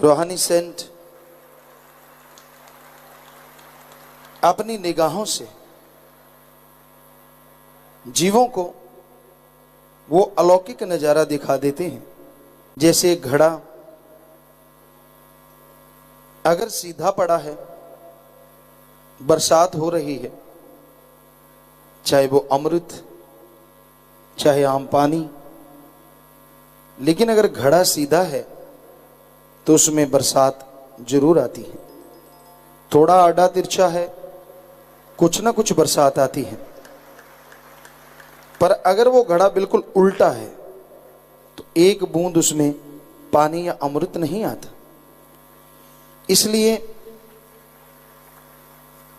रूहानी सेंट अपनी निगाहों से जीवों को वो अलौकिक नजारा दिखा देते हैं। जैसे घड़ा अगर सीधा पड़ा है, बरसात हो रही है, चाहे वो अमृत चाहे आम पानी, लेकिन अगर घड़ा सीधा है तो उसमें बरसात जरूर आती है। थोड़ा आड़ा तिरछा है, कुछ ना कुछ बरसात आती है। पर अगर वो घड़ा बिल्कुल उल्टा है तो एक बूंद उसमें पानी या अमृत नहीं आता। इसलिए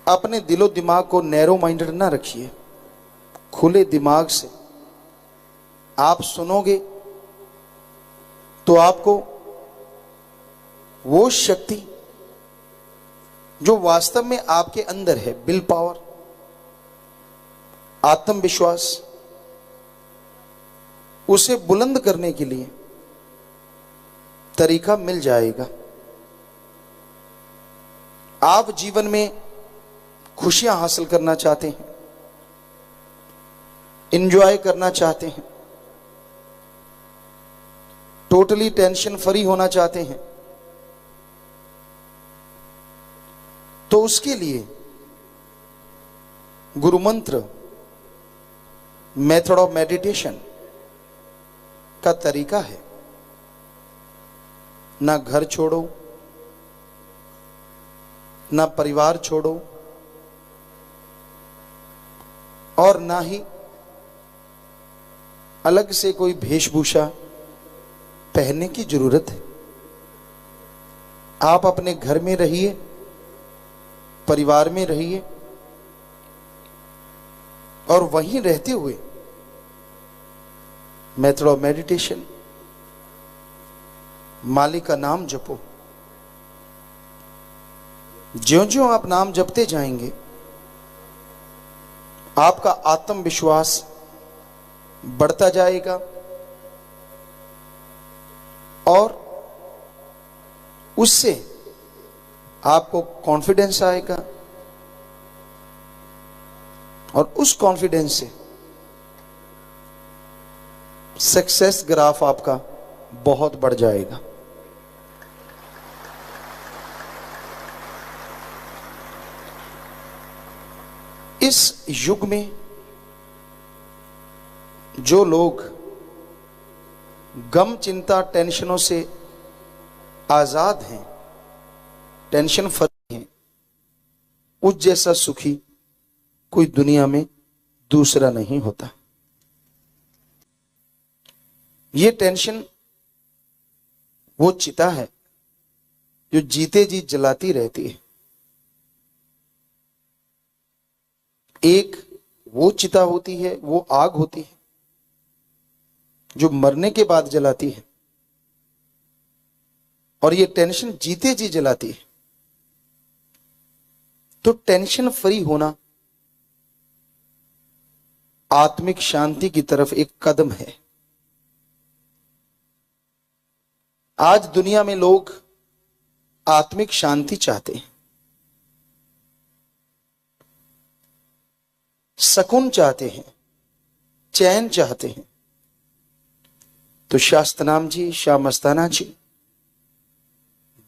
अपने दिलो दिमाग को नैरो माइंडेड ना रखिए। खुले दिमाग से आप सुनोगे तो आपको वो शक्ति जो वास्तव में आपके अंदर है, विल पावर, आत्मविश्वास, उसे बुलंद करने के लिए तरीका मिल जाएगा। आप जीवन में खुशियां हासिल करना चाहते हैं, एंजॉय करना चाहते हैं, टोटली टेंशन फ्री होना चाहते हैं, तो उसके लिए गुरु मंत्र, मेथड ऑफ मेडिटेशन का तरीका है। ना घर छोड़ो, ना परिवार छोड़ो, और ना ही अलग से कोई वेशभूषा पहनने की जरूरत है। आप अपने घर में रहिए, परिवार में रहिए, और वहीं रहते हुए मेथड ऑफ मेडिटेशन, मालिक का नाम जपो। ज्यों ज्यों आप नाम जपते जाएंगे, आपका आत्मविश्वास बढ़ता जाएगा और उससे आपको कॉन्फिडेंस आएगा, और उस कॉन्फिडेंस से सक्सेस ग्राफ आपका बहुत बढ़ जाएगा। इस युग में जो लोग गम, चिंता, टेंशनों से आजाद हैं, टेंशन फ्री हैं, उस जैसा सुखी कोई दुनिया में दूसरा नहीं होता। ये टेंशन वो चिता है जो जीते जी जलाती रहती है। एक वो चिता होती है, वो आग होती है जो मरने के बाद जलाती है, और ये टेंशन जीते जी जलाती है। तो टेंशन फ्री होना आत्मिक शांति की तरफ एक कदम है। आज दुनिया में लोग आत्मिक शांति चाहते हैं, सुकून चाहते हैं, चैन चाहते हैं। तो शास्त्रनाम जी, शाह मस्ताना जी,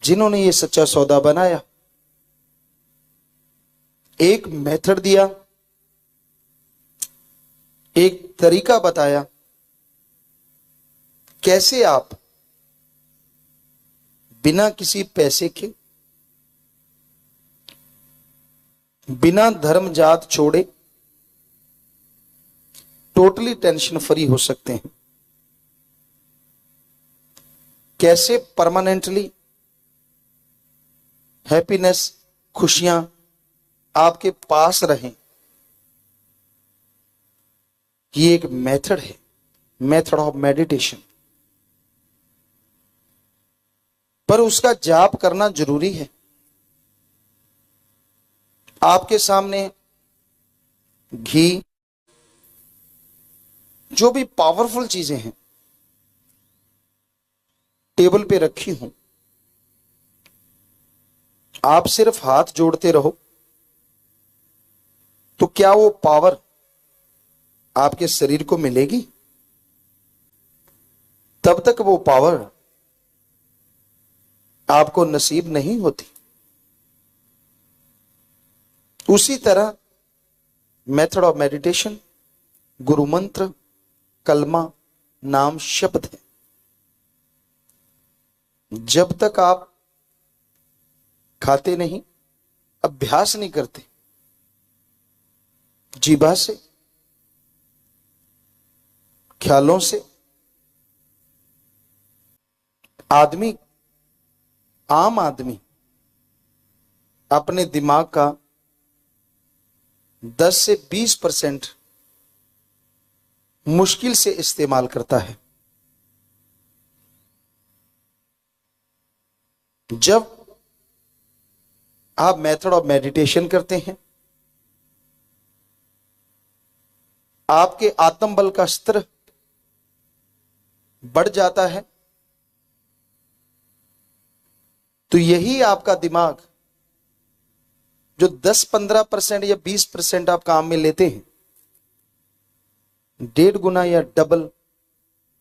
जिन्होंने ये सच्चा सौदा बनाया, एक मेथड दिया, एक तरीका बताया कैसे आप बिना किसी पैसे के, बिना धर्म जात छोड़े टोटली टेंशन फ्री हो सकते हैं। कैसे परमानेंटली हैप्पीनेस, खुशियां आपके पास रहें। ये एक मेथड है, मेथड ऑफ मेडिटेशन। पर उसका जाप करना जरूरी है। आपके सामने घी, जो भी पावरफुल चीजें हैं टेबल पे रखी हूं, आप सिर्फ हाथ जोड़ते रहो तो क्या वो पावर आपके शरीर को मिलेगी? तब तक वो पावर आपको नसीब नहीं होती। उसी तरह मेथड ऑफ मेडिटेशन गुरु मंत्र, कलमा, नाम, शब्द है। जब तक आप खाते नहीं, अभ्यास नहीं करते, जीभा से, ख्यालों से, आम आदमी अपने दिमाग का 10 से 20% मुश्किल से इस्तेमाल करता है। जब आप मेथड ऑफ मेडिटेशन करते हैं, आपके आत्मबल का स्तर बढ़ जाता है, तो यही आपका दिमाग जो 10-15% या 20% आप काम में लेते हैं, 1.5 गुना या डबल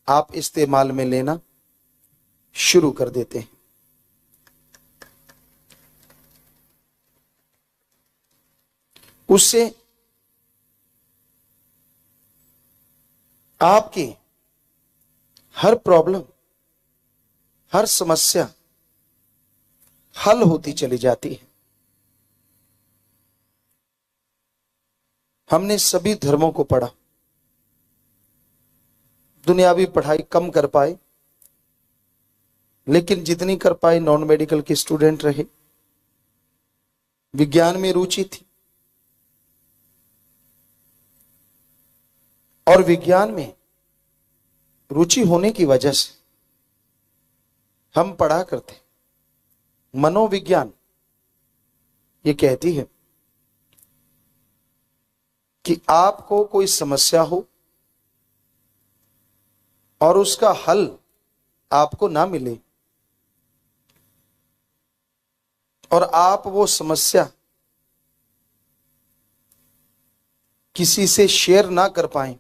आप इस्तेमाल में लेना शुरू कर देते हैं। उससे आपकी हर प्रॉब्लम, हर समस्या हल होती चली जाती है। हमने सभी धर्मों को पढ़ा, दुनियावी पढ़ाई कम कर पाए, लेकिन जितनी कर पाए नॉन मेडिकल के स्टूडेंट रहे। विज्ञान में रुचि थी और विज्ञान में रुचि होने की वजह से हम पढ़ा करते। मनोविज्ञान ये कहती है कि आपको कोई समस्या हो और उसका हल आपको ना मिले और आप वो समस्या किसी से शेयर ना कर पाएं,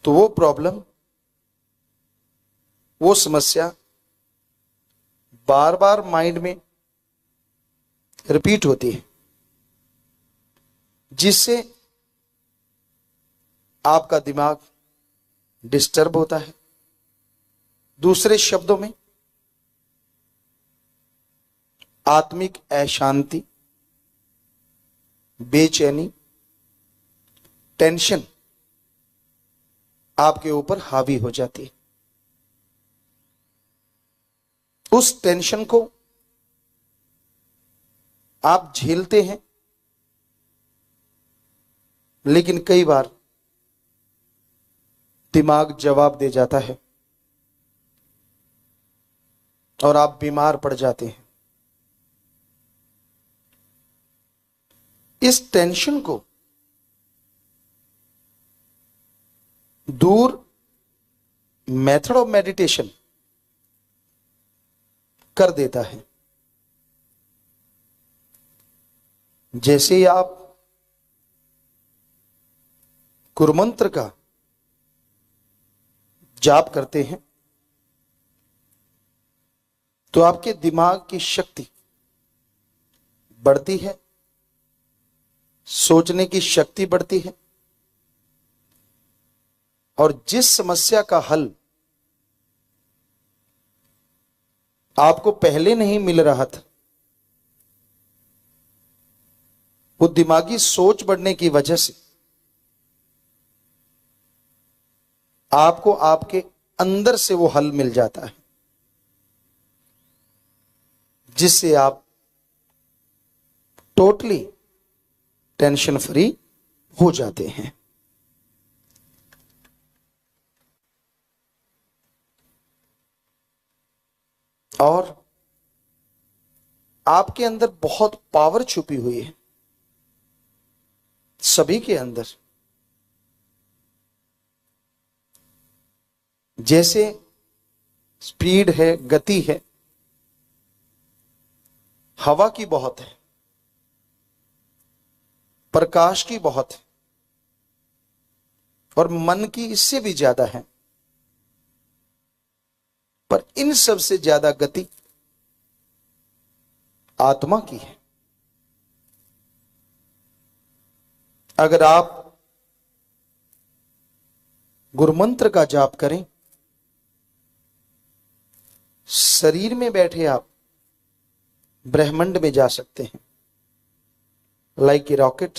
तो वो प्रॉब्लम, वो समस्या बार बार माइंड में रिपीट होती है, जिससे आपका दिमाग डिस्टर्ब होता है। दूसरे शब्दों में, आत्मिक अशांति, बेचैनी, टेंशन आपके ऊपर हावी हो जाती है। उस टेंशन को आप झेलते हैं, लेकिन कई बार दिमाग जवाब दे जाता है और आप बीमार पड़ जाते हैं। इस टेंशन को दूर मेथड ऑफ मेडिटेशन कर देता है। जैसे ही आप गुरुमंत्र का जाप करते हैं, तो आपके दिमाग की शक्ति बढ़ती है, सोचने की शक्ति बढ़ती है, और जिस समस्या का हल आपको पहले नहीं मिल रहा था, वो दिमागी सोच बढ़ने की वजह से आपको आपके अंदर से वो हल मिल जाता है, जिससे आप टोटली टेंशन फ्री हो जाते हैं। और आपके अंदर बहुत पावर छुपी हुई है, सभी के अंदर। जैसे स्पीड है, गति है, हवा की बहुत है, प्रकाश की बहुत है, और मन की इससे भी ज्यादा है। पर इन सब से ज्यादा गति आत्मा की है। अगर आप गुरुमंत्र का जाप करें, शरीर में बैठे आप ब्रह्मांड में जा सकते हैं, लाइक ए रॉकेट।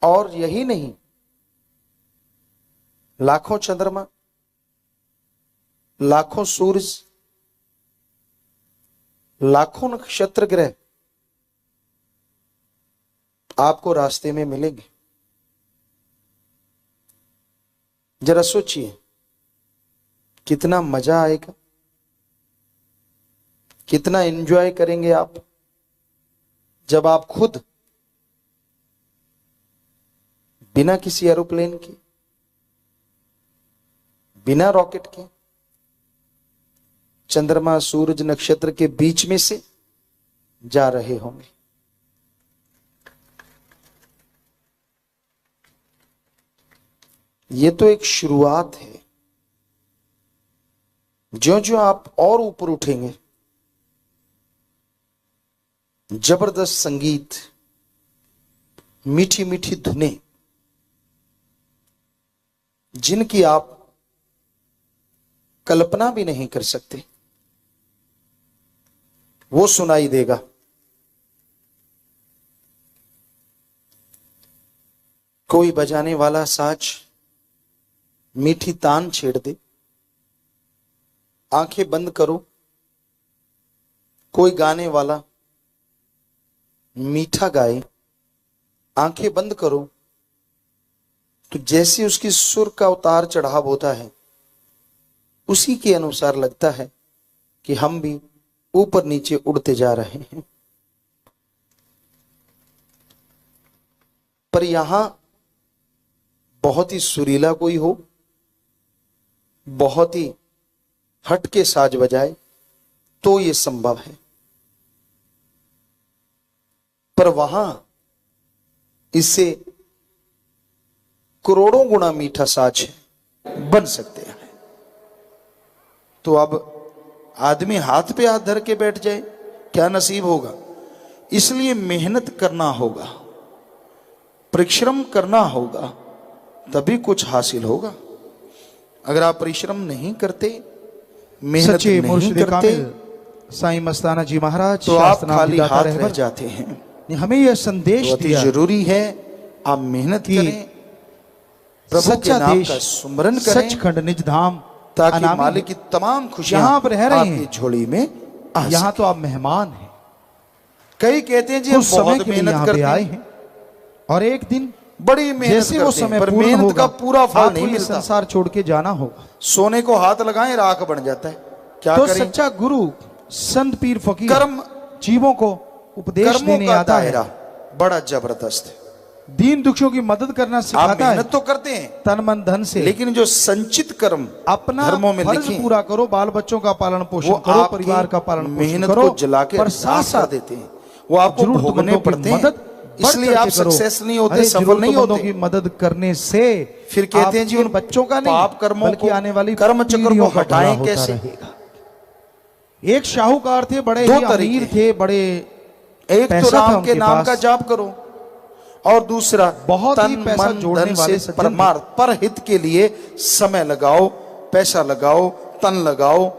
और यही नहीं, लाखों चंद्रमा, लाखों सूरज, लाखों नक्षत्र ग्रह आपको रास्ते में मिलेंगे। जरा सोचिए कितना मजा आएगा, कितना एंजॉय करेंगे आप जब आप खुद बिना किसी एरोप्लेन के, बिना रॉकेट के, चंद्रमा सूरज नक्षत्र के बीच में से जा रहे होंगे। ये तो एक शुरुआत है। ज्यों ज्यों आप और ऊपर उठेंगे, जबरदस्त संगीत, मीठी मीठी धुनें, जिनकी आप कल्पना भी नहीं कर सकते, वो सुनाई देगा। कोई बजाने वाला साज मीठी तान छेड़ दे, आंखें बंद करो, कोई गाने वाला मीठा गाए, आंखें बंद करो, तो जैसे उसकी सुर का उतार चढ़ाव होता है, उसी के अनुसार लगता है कि हम भी ऊपर नीचे उड़ते जा रहे हैं। पर यहां बहुत ही सुरीला कोई हो, बहुत ही हटके साज बजाए, तो यह संभव है। पर वहां इससे करोड़ों गुना मीठा साज बन सकते हैं। तो अब आदमी हाथ पे हाथ धर के बैठ जाए, क्या नसीब होगा? इसलिए मेहनत करना होगा, परिश्रम करना होगा, तभी कुछ हासिल होगा। अगर आप परिश्रम नहीं करते, मेहनत नहीं करते, साईं मस्ताना जी महाराज तो आप खाली हाथ रह जाते हैं। हमें यह संदेश दिया, जरूरी है आप मेहनत करें, प्रभु के नाम का सुमरन करें, सचखंड निज धाम, ताकि मालिक की तमाम खुशियां यहाँ पर रह रही हैं, झोली में आ यहाँ तो आप मेहमान हैं। कई कहते हैं जी हम बहुत मेहनत करते आए हैं, और एक दिन बड़ी मेहनत जैसे वो समय पर मेहनत का पूरा फल नहीं मिलता। संसार छोड़ के जाना होगा। सोने को हाथ लगाएं राख बन जाता है। क्या तो करें? सच्चा गुरु संत पीर फकीर कर्म जीवों को उपदेश देने आता है, बड़ा जबरदस्त है। दीन दुखियों की मदद करना सिखाता है। मेहनत तो करते हैं तन मन धन से, लेकिन जो संचित कर्म अपना धर्मों में फर्ज पूरा करो, बाल बच्चों का पालन पोषण करो, परिवार का पालन पोषण मेहनत करो, को जला के पर साथ साथ देते हैं, वो आपको भोगने पड़ते हैं। इसलिए आप सक्सेस नहीं होते, सफल नहीं होते। की मदद करने से फिर कहते हैं जी उन बच्चों का नहीं, पाप कर्मों बल्कि आने वाली कर्म चक्र को हटाएं कैसे? एक शाहूकार थे, बड़े ही अमीर थे, बड़े, एक तो राम के नाम का जाप करो, और दूसरा बहुत ही पैसा जोड़ने वाले परमार्थ पर हित के लिए समय लगाओ, पैसा लगाओ, तन लगाओ।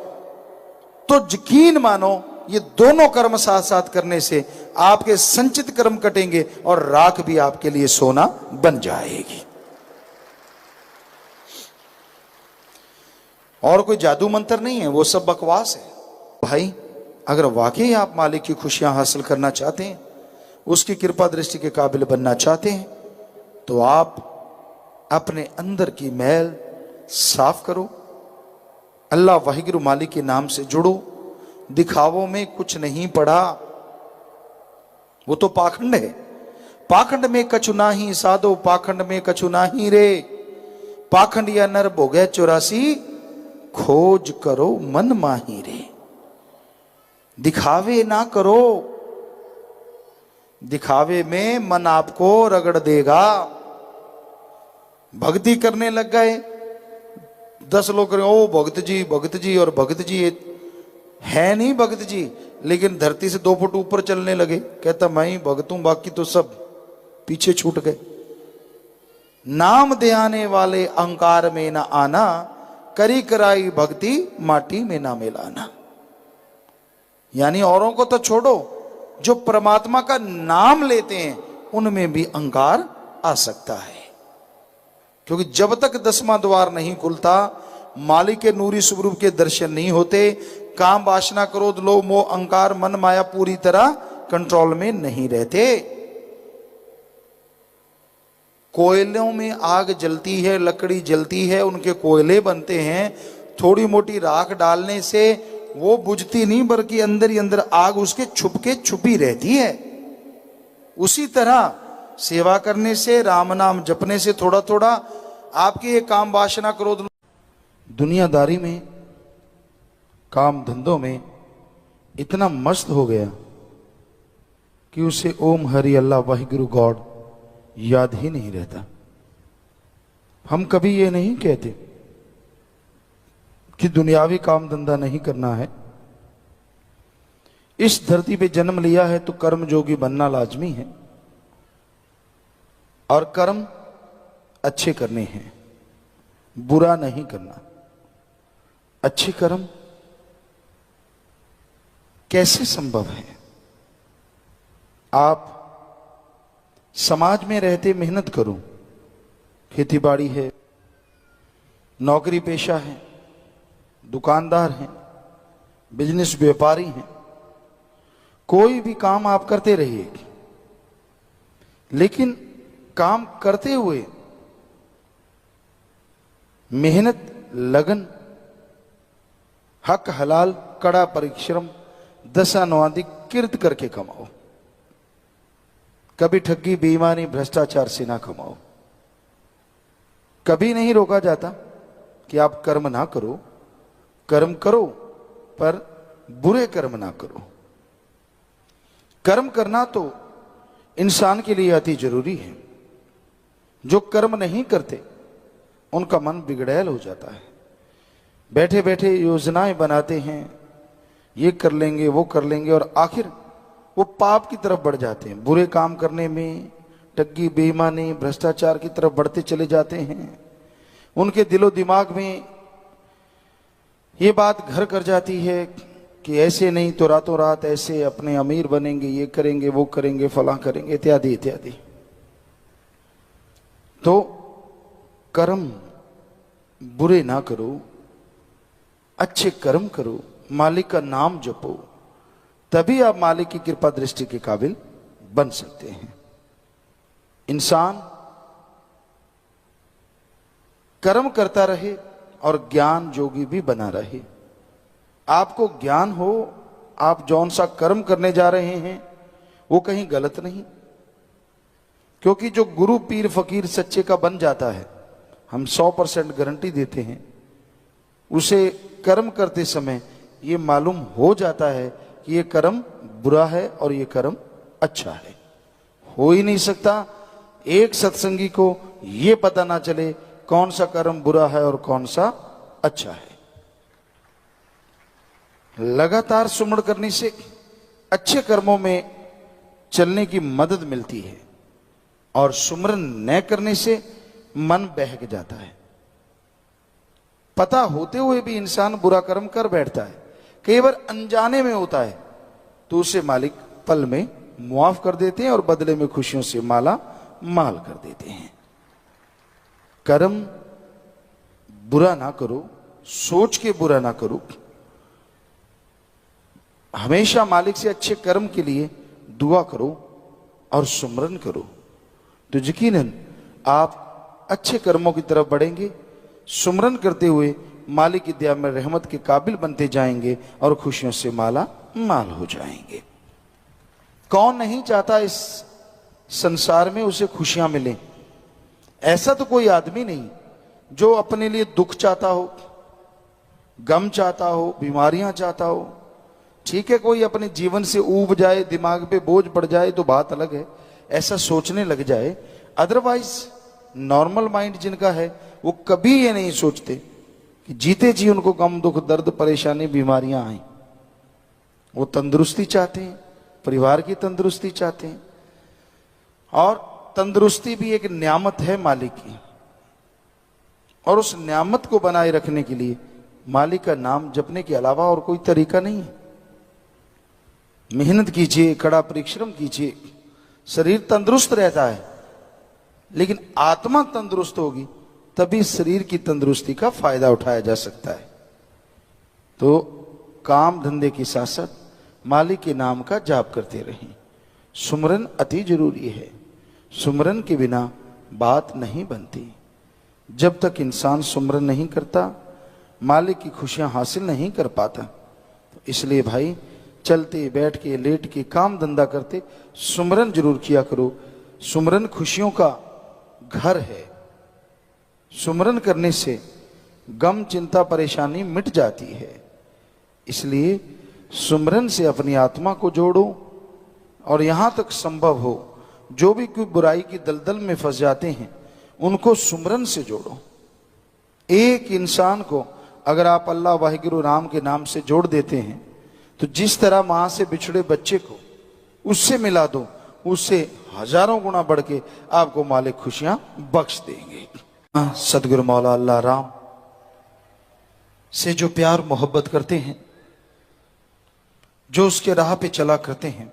तो यकीन मानो ये दोनों कर्म साथ साथ करने से आपके संचित कर्म कटेंगे और राख भी आपके लिए सोना बन जाएगी। और कोई जादू मंत्र नहीं है, वो सब बकवास है भाई। अगर वाकई आप मालिक की खुशियां हासिल करना चाहते हैं, उसकी कृपा दृष्टि के काबिल बनना चाहते हैं, तो आप अपने अंदर की मैल साफ करो, अल्लाह वाहिगुरु मालिक के नाम से जुड़ो। दिखावों में कुछ नहीं पड़ा, वो तो पाखंड है। पाखंड में कछु नाही साधो, पाखंड में कछु नाही रे, पाखंडिया नर भोगे 84, खोज करो मन माही रे। दिखावे ना करो, दिखावे में मन आपको रगड़ देगा। भक्ति करने लग गए, 10 लोग करें ओ भगत जी और भगत जी है नहीं भगत जी, लेकिन धरती से 2 फुट ऊपर चलने लगे। कहता मैं ही भगत हूं, बाकी तो सब पीछे छूट गए। नाम ध्याने वाले अहंकार में ना आना, करी कराई भक्ति माटी में ना मिलाना। यानी औरों को तो छोड़ो, जो परमात्मा का नाम लेते हैं उनमें भी अहंकार आ सकता है। क्योंकि जब तक 10वां द्वार नहीं खुलता, मालिक के नूरी स्वरूप के दर्शन नहीं होते, काम वासना क्रोध लोभ मोह अहंकार मन माया पूरी तरह कंट्रोल में नहीं रहते। कोयलों में आग जलती है, लकड़ी जलती है, उनके कोयले बनते हैं। थोड़ी मोटी राख डालने से वो बुझती नहीं, बल्कि अंदर ही अंदर आग उसके छुपी रहती है। उसी तरह सेवा करने से, राम नाम जपने से थोड़ा थोड़ा आपके ये काम वासना क्रोध दुनियादारी में, काम धंधों में इतना मस्त हो गया कि उसे ओम हरि अल्लाह वाहिगुरु गॉड याद ही नहीं रहता। हम कभी ये नहीं कहते कि दुनियावी काम धंधा नहीं करना है। इस धरती पे जन्म लिया है तो कर्म जोगी बनना लाजमी है, और कर्म अच्छे करने हैं, बुरा नहीं करना। अच्छे कर्म कैसे संभव है? आप समाज में रहते मेहनत करो, खेती बाड़ी है, नौकरी पेशा है, दुकानदार हैं, बिजनेस व्यापारी हैं, कोई भी काम आप करते रहिए, लेकिन काम करते हुए मेहनत, लगन, हक हलाल, कड़ा परिश्रम, दशानुवादिक किर्त करके कमाओ। कभी ठगी बेईमानी भ्रष्टाचार से ना कमाओ। कभी नहीं रोका जाता कि आप कर्म ना करो, कर्म करो, पर बुरे कर्म ना करो। कर्म करना तो इंसान के लिए अति जरूरी है। जो कर्म नहीं करते उनका मन बिगड़ैल हो जाता है। बैठे बैठे योजनाएं बनाते हैं, ये कर लेंगे वो कर लेंगे, और आखिर वो पाप की तरफ बढ़ जाते हैं। बुरे काम करने में, ठगी बेईमानी भ्रष्टाचार की तरफ बढ़ते चले जाते हैं। उनके दिलो दिमाग में ये बात घर कर जाती है कि ऐसे नहीं तो रातों रात ऐसे अपने अमीर बनेंगे, ये करेंगे वो करेंगे, फलां करेंगे, इत्यादि इत्यादि। तो कर्म बुरे ना करो, अच्छे कर्म करो, मालिक का नाम जपो, तभी आप मालिक की कृपा दृष्टि के काबिल बन सकते हैं। इंसान कर्म करता रहे और ज्ञान जोगी भी बना रहे। आपको ज्ञान हो, आप जौन सा कर्म करने जा रहे हैं वो कहीं गलत नहीं, क्योंकि जो गुरु पीर फकीर सच्चे का बन जाता है, हम 100% गारंटी देते हैं, उसे कर्म करते समय ये मालूम हो जाता है कि ये कर्म बुरा है और ये कर्म अच्छा है। हो ही नहीं सकता एक सत्संगी को ये पता ना चले कौन सा कर्म बुरा है और कौन सा अच्छा है। लगातार सुमरण करने से अच्छे कर्मों में चलने की मदद मिलती है, और सुमरण न करने से मन बहक जाता है। पता होते हुए भी इंसान बुरा कर्म कर बैठता है, कई बार अनजाने में होता है, तो उसे मालिक पल में मुआफ कर देते हैं और बदले में खुशियों से माला माल कर देते हैं। कर्म बुरा ना करो, सोच के बुरा ना करो, हमेशा मालिक से अच्छे कर्म के लिए दुआ करो और सुमरन करो, तो यकीनन आप अच्छे कर्मों की तरफ बढ़ेंगे। सुमरन करते हुए मालिक की दया में रहमत के काबिल बनते जाएंगे और खुशियों से माला माल हो जाएंगे। कौन नहीं चाहता इस संसार में उसे खुशियां मिलें? ऐसा तो कोई आदमी नहीं जो अपने लिए दुख चाहता हो, गम चाहता हो, बीमारियां चाहता हो, ठीक है, कोई अपने जीवन से ऊब जाए, दिमाग पे बोझ पड़ जाए तो बात अलग है, ऐसा सोचने लग जाए। अदरवाइज नॉर्मल माइंड जिनका है वो कभी ये नहीं सोचते कि जीते जी उनको गम दुख दर्द परेशानी बीमारियां आए। वो तंदुरुस्ती चाहते हैं, परिवार की तंदुरुस्ती चाहते हैं। और तंदुरुस्ती भी एक नियामत है मालिक की, और उस नियामत को बनाए रखने के लिए मालिक का नाम जपने के अलावा और कोई तरीका नहीं है। मेहनत कीजिए, कड़ा परिश्रम कीजिए, शरीर तंदुरुस्त रहता है, लेकिन आत्मा तंदुरुस्त होगी तभी शरीर की तंदुरुस्ती का फायदा उठाया जा सकता है। तो काम धंधे के साथ साथ मालिक के नाम का जाप करते रहें। सुमरन अति जरूरी है, सुमरन के बिना बात नहीं बनती। जब तक इंसान सुमरन नहीं करता मालिक की खुशियां हासिल नहीं कर पाता। तो इसलिए भाई चलते बैठ के लेट के काम धंधा करते सुमरन जरूर किया करो। सुमरन खुशियों का घर है। सुमरन करने से गम चिंता परेशानी मिट जाती है। इसलिए सुमरन से अपनी आत्मा को जोड़ो, और यहां तक संभव हो जो भी कोई बुराई की दलदल में फंस जाते हैं उनको सुमरन से जोड़ो। एक इंसान को अगर आप अल्लाह वाहिगुरु राम के नाम से जोड़ देते हैं तो जिस तरह मां से बिछड़े बच्चे को उससे मिला दो, उससे हजारों गुना बढ़ के आपको मालिक खुशियां बख्श देंगे। सदगुरु मौला अल्लाह राम से जो प्यार मोहब्बत करते हैं, जो उसके राह पे चला करते हैं,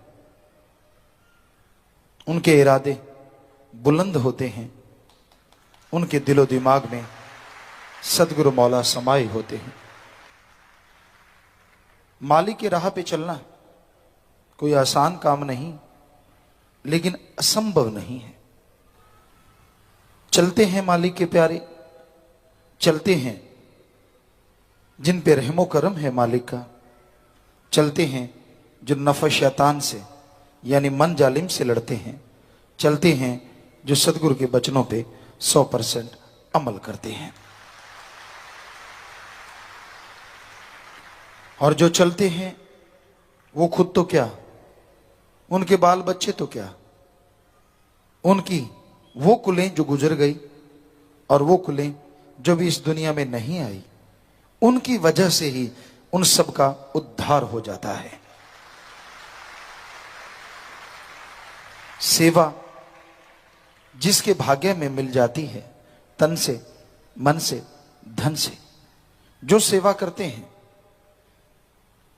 उनके इरादे बुलंद होते हैं, उनके दिलो दिमाग में सदगुरु मौला समाये होते हैं। मालिक की राह पे चलना कोई आसान काम नहीं, लेकिन असंभव नहीं है। चलते हैं मालिक के प्यारे, चलते हैं जिन पे रहमो करम है मालिक का, चलते हैं जो नफ़ शैतान से यानी मन जालिम से लड़ते हैं, चलते हैं जो सदगुरु के वचनों पे 100% अमल करते हैं। और जो चलते हैं वो खुद तो क्या, उनके बाल बच्चे तो क्या, उनकी वो कुलें जो गुजर गई और वो कुलें जो भी इस दुनिया में नहीं आई, उनकी वजह से ही उन सब का उद्धार हो जाता है। सेवा जिसके भाग्य में मिल जाती है, तन से, मन से, धन से, जो सेवा करते हैं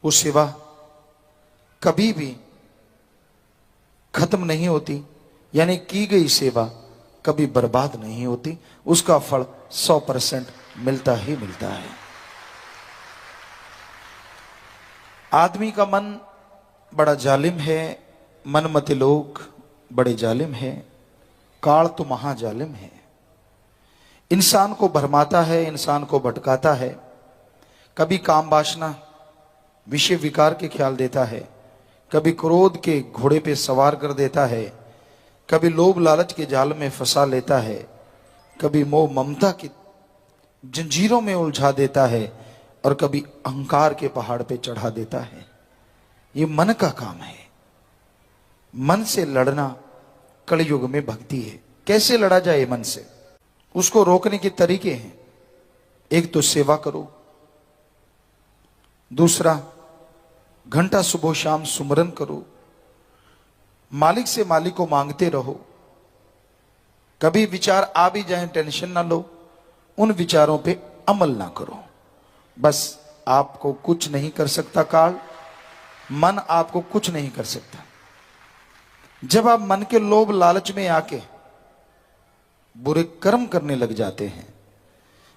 वो सेवा कभी भी खत्म नहीं होती, यानी की गई सेवा कभी बर्बाद नहीं होती, उसका फल 100% मिलता ही मिलता है। आदमी का मन बड़ा जालिम है, मनमते लोग बड़े जालिम है, काल तो महाजालिम है। इंसान को भरमाता है, इंसान को भटकाता है, कभी काम वासना विषय विकार के ख्याल देता है, कभी क्रोध के घोड़े पे सवार कर देता है, कभी लोभ लालच के जाल में फंसा लेता है, कभी मोह ममता की जंजीरों में उलझा देता है, और कभी अहंकार के पहाड़ पे चढ़ा देता है। ये मन का काम है। मन से लड़ना कलयुग में भक्ति है। कैसे लड़ा जाए मन से, उसको रोकने के तरीके हैं। एक तो सेवा करो, दूसरा घंटा सुबह शाम सुमरन करो, मालिक से मालिक को मांगते रहो। कभी विचार आ भी जाए टेंशन ना लो, उन विचारों पे अमल ना करो। बस आपको कुछ नहीं कर सकता काल, मन आपको कुछ नहीं कर सकता। जब आप मन के लोभ लालच में आके बुरे कर्म करने लग जाते हैं,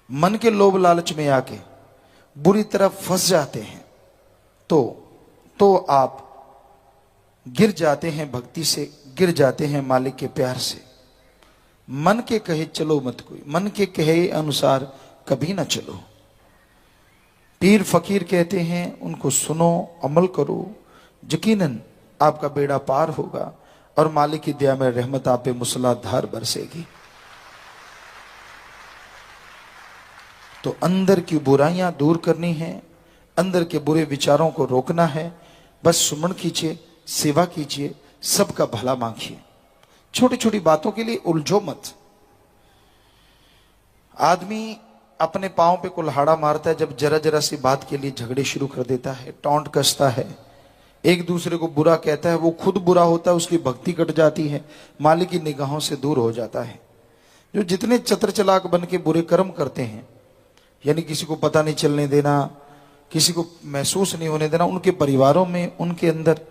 मन के लोभ लालच में आके बुरी तरह फंस जाते हैं, तो आप गिर जाते हैं भक्ति से, गिर जाते हैं मालिक के प्यार से। मन के कहे चलो मत कोई, मन के कहे अनुसार कभी ना चलो। पीर फकीर कहते हैं उनको सुनो, अमल करो, यकीनन आपका बेड़ा पार होगा और मालिक की दया में रहमत आप पे मूसलाधार बरसेगी। तो अंदर की बुराइयां दूर करनी है, अंदर के बुरे विचारों को रोकना है। बस सुमन कीजिए, सेवा कीजिए, सबका भला मांगिए। छोटी छोटी बातों के लिए उलझो मत। आदमी अपने पांव पे कुल्हाड़ा मारता है जब जरा जरा सी बात के लिए झगड़े शुरू कर देता है, टोंट कसता है, एक दूसरे को बुरा कहता है। वो खुद बुरा होता है, उसकी भक्ति कट जाती है, मालिक की निगाहों से दूर हो जाता है। जो जितने चतुर चालाक बन के बुरे कर्म करते हैं, यानी किसी को पता नहीं चलने देना, किसी को महसूस नहीं होने देना, उनके परिवारों में, उनके अंदर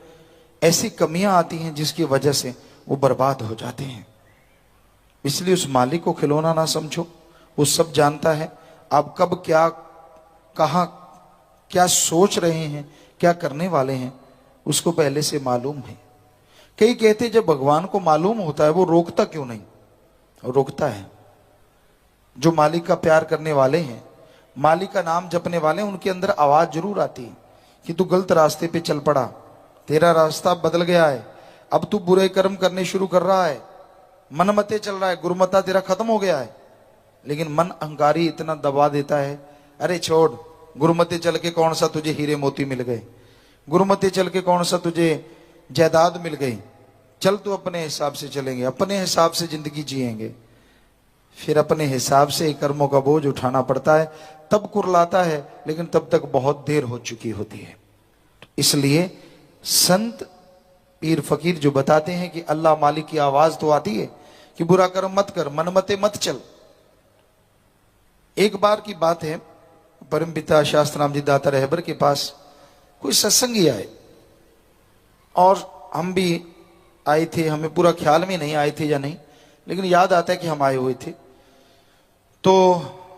ऐसी कमियां आती हैं जिसकी वजह से वो बर्बाद हो जाते हैं। इसलिए उस मालिक को खिलौना ना समझो, वो सब जानता है। आप कब क्या, कहां क्या सोच रहे हैं, क्या करने वाले हैं, उसको पहले से मालूम है। कई कहते जब भगवान को मालूम होता है वो रोकता क्यों नहीं? रोकता है। जो मालिक का प्यार करने वाले हैं, मालिक का नाम जपने वाले हैं, उनके अंदर आवाज जरूर आती है कि तू गलत रास्ते पे चल पड़ा, तेरा रास्ता बदल गया है, अब तू बुरे कर्म करने शुरू कर रहा है, मनमते चल रहा है, गुरुमता तेरा खत्म हो गया है। लेकिन मन अहंकारी इतना दबा देता है, अरे छोड़, गुरुमते चल के कौन सा तुझे हीरे मोती मिल गए, गुरुमते चल के कौन सा तुझे जायदाद मिल गई, चल तू अपने हिसाब से चलेंगे, अपने हिसाब से जिंदगी जिएंगे। फिर अपने हिसाब से कर्मों का बोझ उठाना पड़ता है, तब कुरलाता है, लेकिन तब तक बहुत देर हो चुकी होती है। इसलिए संत पीर फकीर जो बताते हैं कि अल्लाह मालिक की आवाज तो आती है कि बुरा कर्म मत कर, मनमते मत चल। एक बार की बात है, परमपिता शास्त्राम जी दाता रहबर के पास कोई सत्संगी आए और हम भी आए थे। हमें पूरा ख्याल में नहीं आए थे या नहीं, लेकिन याद आता है कि हम आए हुए थे। तो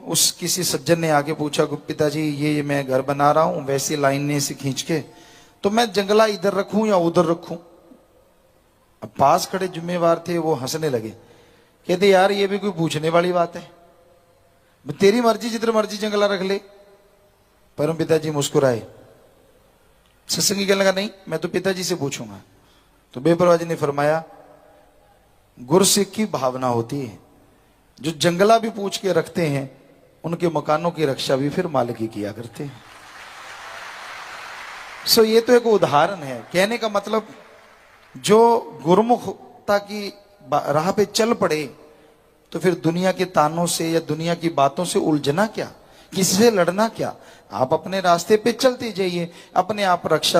उस किसी सज्जन ने आके पूछा, पिताजी ये मैं घर बना रहा हूं, वैसी लाइन से खींच के, तो मैं जंगला इधर रखूं या उधर रखूं? अब पास खड़े जिम्मेवार थे, वो हंसने लगे, कहते यार ये भी कोई पूछने वाली बात है, तेरी मर्जी, जिधर मर्जी जंगला रख ले। परम पिताजी मुस्कुराए। सत्संगी कहने लगा, नहीं मैं तो पिताजी से पूछूंगा। तो बेपरवाह जी ने फरमाया, गुरसिख की भावना होती है, जो जंगला भी पूछ के रखते हैं उनके मकानों की रक्षा भी फिर मालिक ही किया करते हैं। सो ये तो एक उदाहरण है। कहने का मतलब, जो गुरुमुखता की राह पे चल पड़े तो फिर दुनिया के तानों से या दुनिया की बातों से उलझना क्या, किसी से लड़ना क्या? आप अपने रास्ते पे चलते जाइए, अपने आप रक्षा